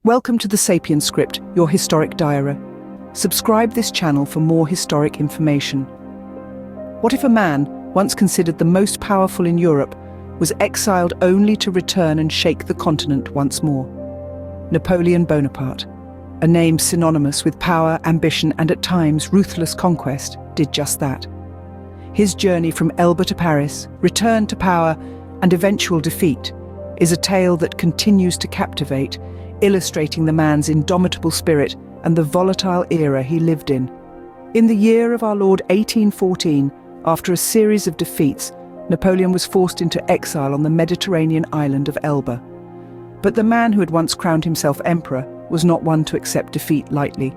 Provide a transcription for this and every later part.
Welcome to the Sapiens script, your historic diary. Subscribe this channel for more historic information. What if a man, once considered the most powerful in Europe, was exiled only to return and shake the continent once more? Napoleon Bonaparte, a name synonymous with power, ambition, and at times ruthless conquest, did just that. His journey from Elba to Paris, return to power, and eventual defeat is a tale that continues to captivate, illustrating the man's indomitable spirit and the volatile era he lived in. In the year of our Lord 1814, after a series of defeats, Napoleon was forced into exile on the Mediterranean island of Elba. But the man who had once crowned himself emperor was not one to accept defeat lightly.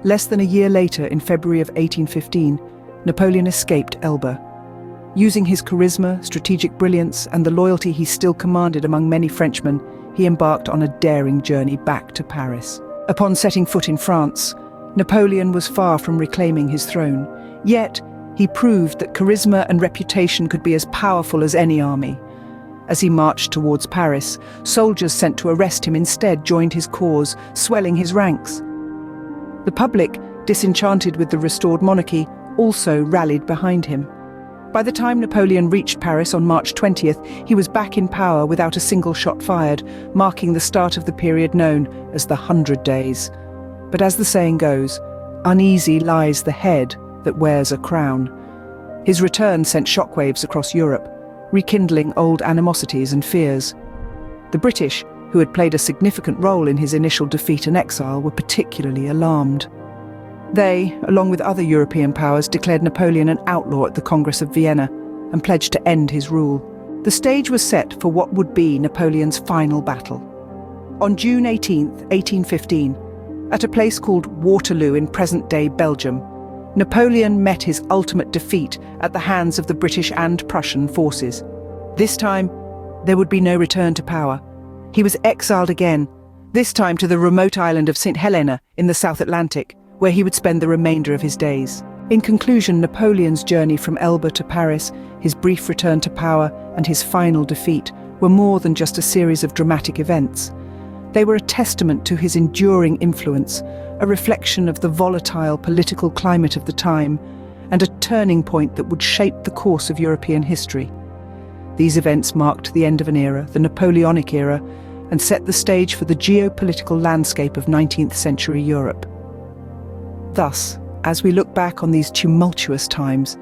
Less than a year later, in February of 1815, Napoleon escaped Elba. Using his charisma, strategic brilliance, and the loyalty he still commanded among many Frenchmen, he embarked on a daring journey back to Paris. Upon setting foot in France, Napoleon was far from reclaiming his throne. Yet, he proved that charisma and reputation could be as powerful as any army. As he marched towards Paris, soldiers sent to arrest him instead joined his cause, swelling his ranks. The public, disenchanted with the restored monarchy, also rallied behind him. By the time Napoleon reached Paris on March 20th, he was back in power without a single shot fired, marking the start of the period known as the 100 Days. But as the saying goes, uneasy lies the head that wears a crown. His return sent shockwaves across Europe, rekindling old animosities and fears. The British, who had played a significant role in his initial defeat and exile, were particularly alarmed. They, along with other European powers, declared Napoleon an outlaw at the Congress of Vienna and pledged to end his rule. The stage was set for what would be Napoleon's final battle. On June 18, 1815, at a place called Waterloo in present-day Belgium, Napoleon met his ultimate defeat at the hands of the British and Prussian forces. This time, there would be no return to power. He was exiled again, this time to the remote island of St. Helena in the South Atlantic, where he would spend the remainder of his days. In conclusion, Napoleon's journey from Elba to Paris, his brief return to power, and his final defeat were more than just a series of dramatic events. They were a testament to his enduring influence, a reflection of the volatile political climate of the time, and a turning point that would shape the course of European history. These events marked the end of an era, the Napoleonic era, and set the stage for the geopolitical landscape of 19th century Europe. Thus, as we look back on these tumultuous times,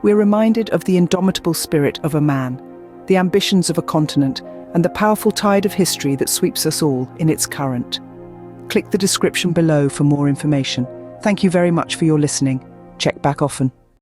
we're reminded of the indomitable spirit of a man, the ambitions of a continent, and the powerful tide of history that sweeps us all in its current. Click the description below for more information. Thank you very much for your listening. Check back often.